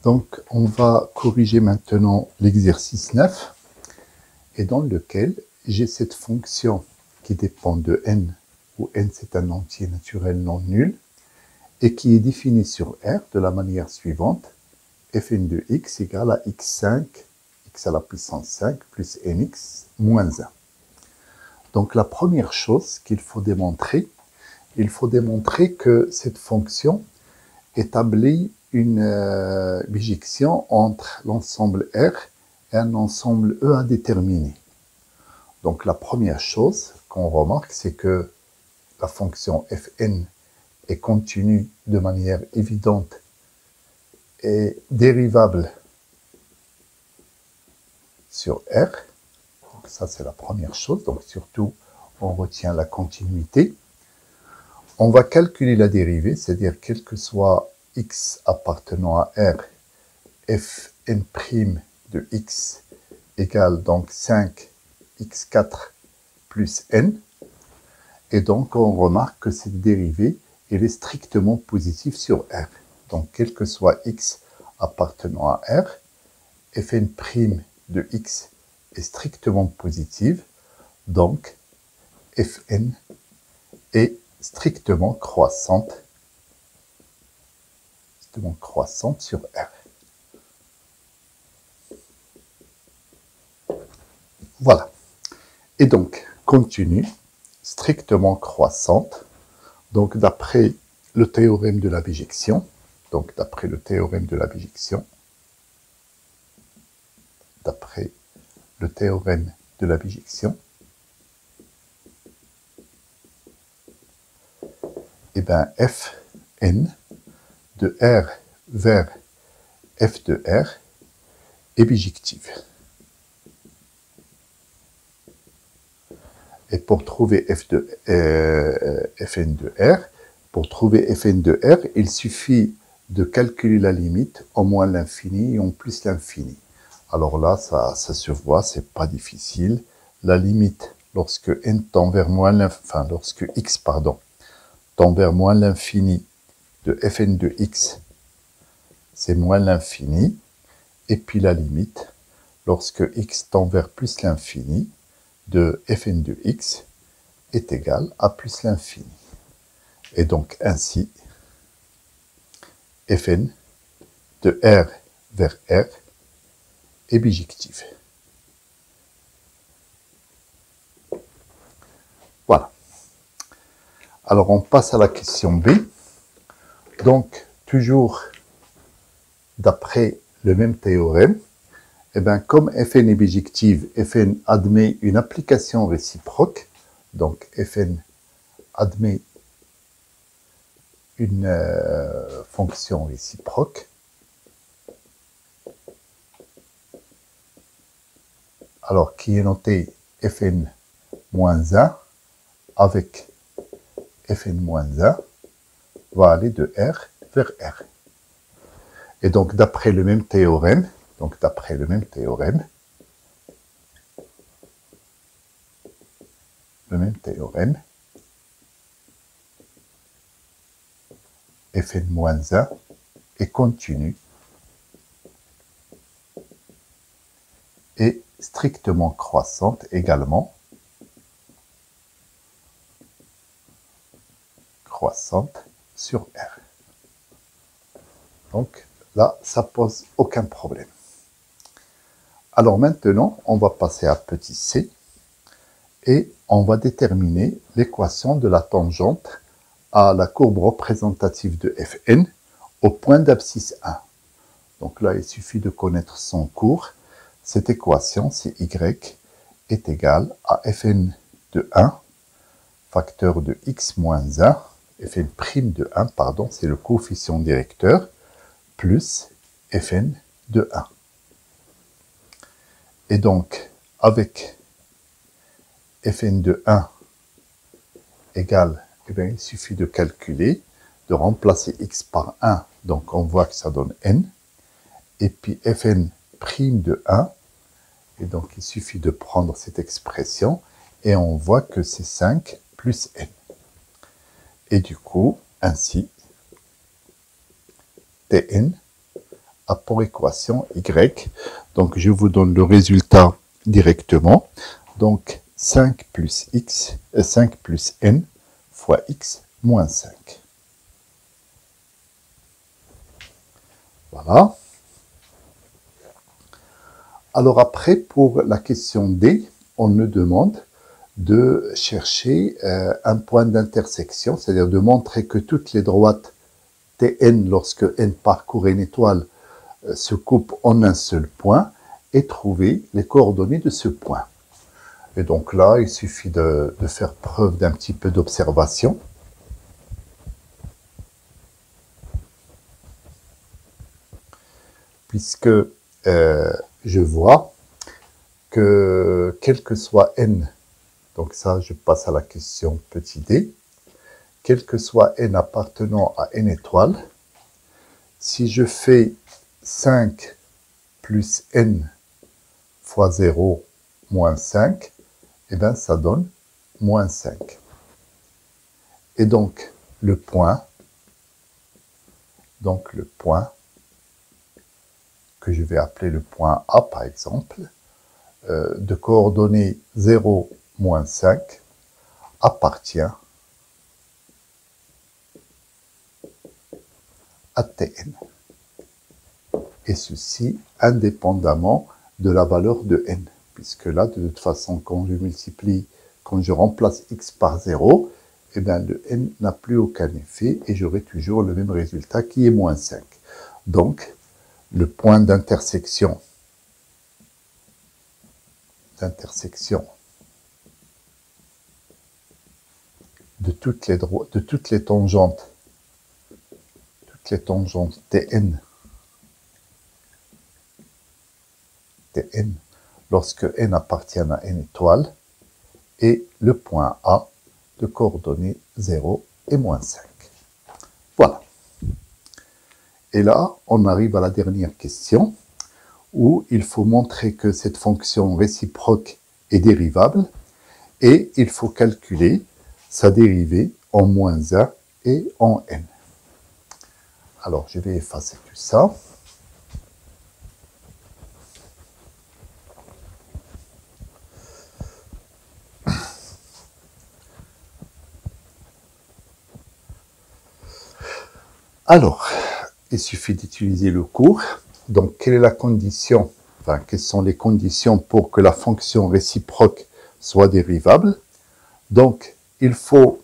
Donc, on va corriger maintenant l'exercice 9, et dans lequel j'ai cette fonction qui dépend de n, où n c'est un entier naturel non nul, et qui est définie sur R de la manière suivante: fn de x égale à x5, x à la puissance 5, plus nx moins 1. Donc la première chose qu'il faut démontrer, il faut démontrer que cette fonction établit une bijection entre l'ensemble R et un ensemble E indéterminé. Donc la première chose qu'on remarque, c'est que la fonction fn est continue de manière évidente et dérivable sur R. Donc ça, c'est la première chose. Donc surtout, on retient la continuité. On va calculer la dérivée, c'est-à-dire quel que soit x appartenant à R, fn' de x égale donc 5x4 plus n. Et donc, on remarque que cette dérivée, elle est strictement positive sur R. Donc, quel que soit x appartenant à R, fn' de x est strictement positive. Donc, fn est strictement croissante sur R. Voilà. Et donc, continue, strictement croissante. Donc, d'après le théorème de la bijection, eh bien, fn de R vers f de R est bijective. Et pour trouver fn de R, il suffit de calculer la limite en moins l'infini et en plus l'infini. Alors là, ça se voit, c'est pas difficile. La limite, lorsque n tend vers lorsque x tend vers moins l'infini de fn de x, c'est moins l'infini. Et puis la limite, lorsque x tend vers plus l'infini, de fn de x est égal à plus l'infini. Et donc ainsi, fn de R vers R est bijective. Voilà. Alors on passe à la question B. Donc toujours d'après le même théorème, eh bien, comme fn est bijective, fn admet une application réciproque. Donc, fn admet une fonction réciproque. Alors, qui est notée fn moins 1 avec fn moins 1 va aller de R vers R. Et donc, d'après le même théorème, fn-1 est continu et strictement croissante également, sur R. Donc là, ça pose aucun problème. Alors maintenant, on va passer à petit c et on va déterminer l'équation de la tangente à la courbe représentative de Fn au point d'abscisse 1. Donc là, il suffit de connaître son cours. Cette équation, c'est y est égal à Fn de 1, facteur de x moins 1, Fn' de 1, pardon, c'est le coefficient directeur, plus Fn de 1. Et donc, avec Fn de 1 égale, eh bien, il suffit de calculer, de remplacer x par 1, donc on voit que ça donne n, et puis Fn' de 1, et donc il suffit de prendre cette expression, et on voit que c'est 5 plus n. Et du coup, ainsi, Tn a pour équation y. Donc, je vous donne le résultat directement. Donc, 5 plus n fois x moins 5. Voilà. Alors après, pour la question D, on me demande de chercher un point d'intersection, c'est-à-dire de montrer que toutes les droites Tn, lorsque n parcourt une étoile, se coupent en un seul point, et trouver les coordonnées de ce point. Et donc là, il suffit de faire preuve d'un petit peu d'observation. Puisque je vois que quel que soit n, donc ça je passe à la question petit d, quel que soit n appartenant à n étoiles, si je fais 5 plus n fois 0 moins 5, eh bien ça donne moins 5. Et donc le point que je vais appeler le point A par exemple, de coordonnées 0, moins 5, appartient à Tn. Et ceci indépendamment de la valeur de n. Puisque là, de toute façon, quand je remplace x par 0, eh bien, le n n'a plus aucun effet et j'aurai toujours le même résultat qui est moins 5. Donc, le point d'intersection de toutes les tangentes Tn, lorsque n appartient à n étoile, et le point A de coordonnées 0 et moins 5. Voilà. Et là, on arrive à la dernière question, où il faut montrer que cette fonction réciproque est dérivable, et il faut calculer sa dérivée en moins 1 et en n. Alors, je vais effacer tout ça. Alors, il suffit d'utiliser le cours. Donc, quelle est la condition, enfin, quelles sont les conditions pour que la fonction réciproque soit dérivable? Donc, il faut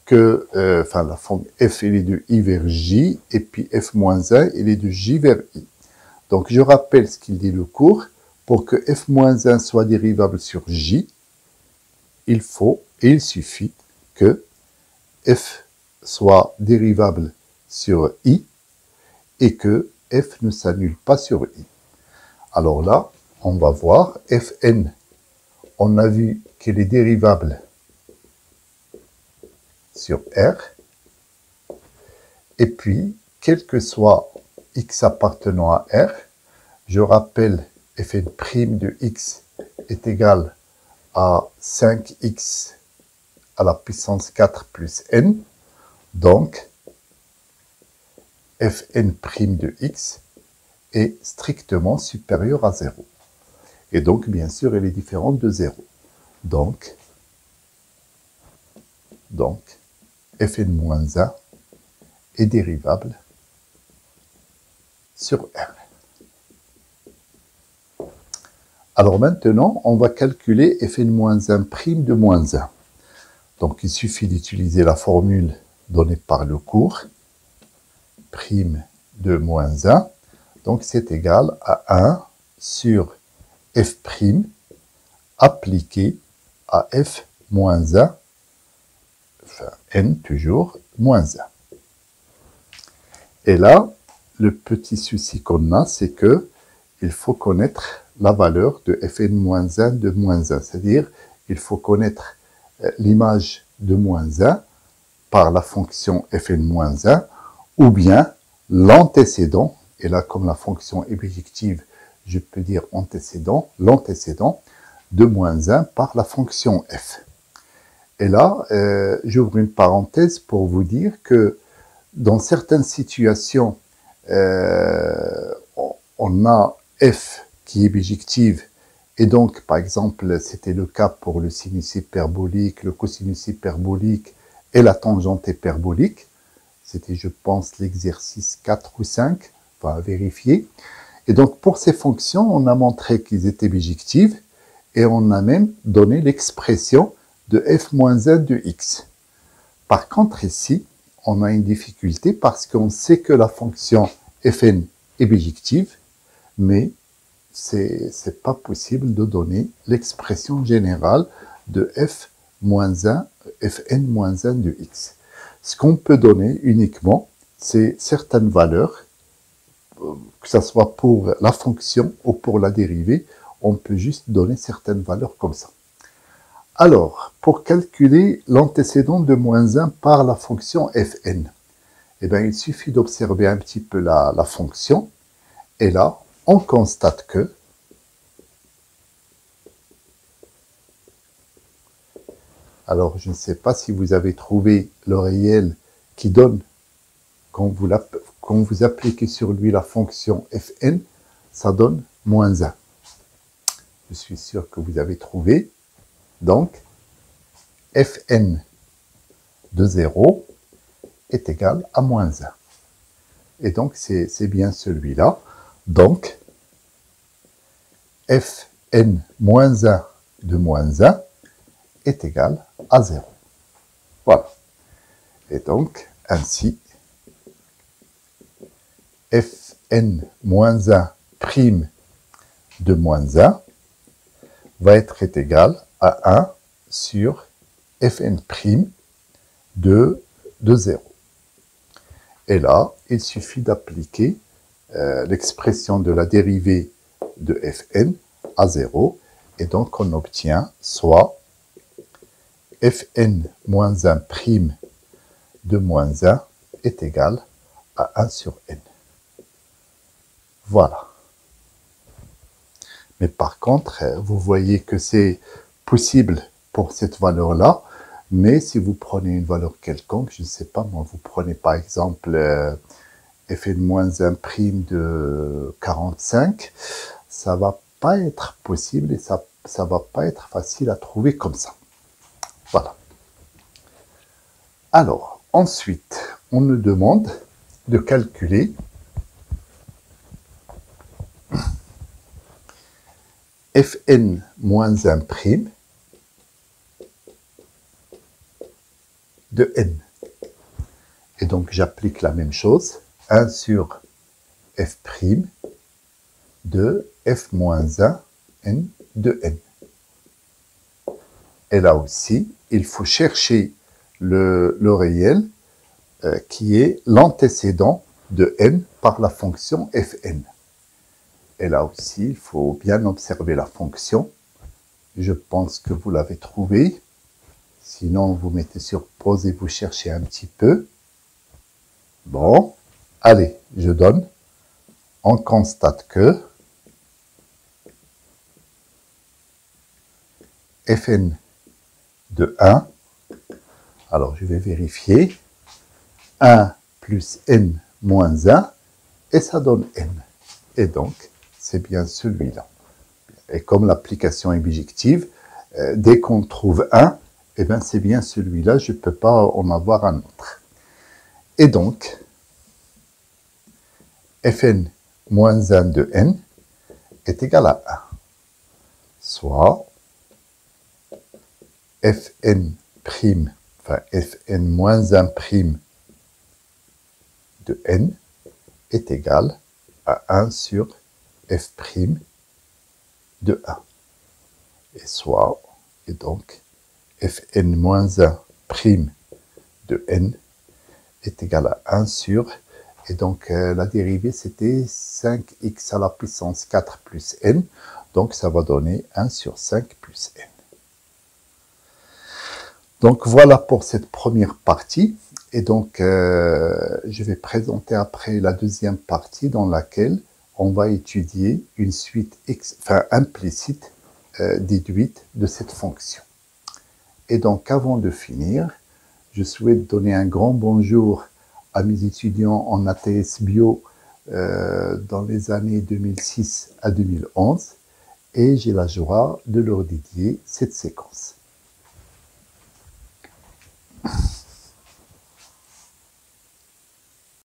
que, la fonction f elle est de i vers j, et puis f moins 1, elle est de j vers i. Donc, je rappelle ce qu'il dit le cours. Pour que f moins 1 soit dérivable sur j, il suffit que f soit dérivable sur i, et que f ne s'annule pas sur i. Alors là, on va voir fn. On a vu qu'elle est dérivable sur r. Et puis, quel que soit x appartenant à r, je rappelle fn' de x est égal à 5x à la puissance 4 plus n. Donc, fn' de x est strictement supérieur à 0. Et donc, bien sûr, elle est différente de 0. Donc fn-1 est dérivable sur R. Alors maintenant, on va calculer fn-1' de moins 1. Donc, il suffit d'utiliser la formule donnée par le cours, prime de moins 1. Donc, c'est égal à 1 sur f' appliqué à f moins 1, enfin n toujours, moins 1. Et là, le petit souci qu'on a, c'est que il faut connaître la valeur de fn-1 de moins 1. C'est-à-dire, il faut connaître l'image de moins 1 par la fonction fn-1, ou bien l'antécédent, et là, comme la fonction est bijective, je peux dire l'antécédent de moins 1 par la fonction f. Et là, j'ouvre une parenthèse pour vous dire que dans certaines situations, on a f qui est bijective, et donc, par exemple, c'était le cas pour le sinus hyperbolique, le cosinus hyperbolique et la tangente hyperbolique. C'était, je pense, l'exercice 4 ou 5, on va vérifier. Et donc, pour ces fonctions, on a montré qu'ils étaient bijectives, et on a même donné l'expression de f moins 1 de x. Par contre, ici, on a une difficulté parce qu'on sait que la fonction fn est bijective, mais c'est pas possible de donner l'expression générale de f moins 1, fn moins 1 de x. Ce qu'on peut donner uniquement, c'est certaines valeurs, que ce soit pour la fonction ou pour la dérivée, on peut juste donner certaines valeurs comme ça. Alors, pour calculer l'antécédent de moins 1 par la fonction fn, eh bien, il suffit d'observer un petit peu la fonction, et là, on constate que alors, je ne sais pas si vous avez trouvé le réel qui donne, quand vous appliquez sur lui la fonction fn, ça donne moins 1. Je suis sûr que vous avez trouvé. Donc, fn de 0 est égal à moins 1. Et donc, c'est bien celui-là. Donc, fn moins 1 de moins 1 est égal à 0. Voilà. Et donc, ainsi, fn moins 1 prime de moins 1 va être égal à 1 sur fn prime de 0. Et là, il suffit d'appliquer l'expression de la dérivée de fn à 0. Et donc, on obtient soit fn moins 1 prime de moins 1 est égal à 1 sur n. Voilà. Mais par contre, vous voyez que c'est possible pour cette valeur-là, mais si vous prenez une valeur quelconque, je ne sais pas, moi, vous prenez par exemple fn moins 1 prime de 45, ça ne va pas être possible et ça ne va pas être facile à trouver comme ça. Voilà. Alors, ensuite, on nous demande de calculer fn moins 1 prime de n. Et donc, j'applique la même chose, 1 sur f prime de f moins 1 n de n. Et là aussi, il faut chercher le réel qui est l'antécédent de n par la fonction fn. Et là aussi, il faut bien observer la fonction. Je pense que vous l'avez trouvée. Sinon, vous mettez sur pause et vous cherchez un petit peu. Bon, allez, je donne. On constate que fn de 1, alors je vais vérifier, 1 plus n moins 1, et ça donne n. Et donc, c'est bien celui-là. Et comme l'application est bijective, dès qu'on trouve 1, eh bien c'est bien celui-là, je ne peux pas en avoir un autre. Et donc, fn moins 1 de n est égal à 1. Soit fn prime, enfin fn moins 1 prime de n est égal à 1 sur f prime de 1. Et donc, fn moins 1 prime de n est égal à 1 sur, et donc la dérivée c'était 5x à la puissance 4 plus n, donc ça va donner 1 sur 5 plus n. Donc voilà pour cette première partie, et donc je vais présenter après la deuxième partie dans laquelle on va étudier une suite implicite déduite de cette fonction. Et donc avant de finir, je souhaite donner un grand bonjour à mes étudiants en ATS Bio dans les années 2006 à 2011 et j'ai la joie de leur dédier cette séquence.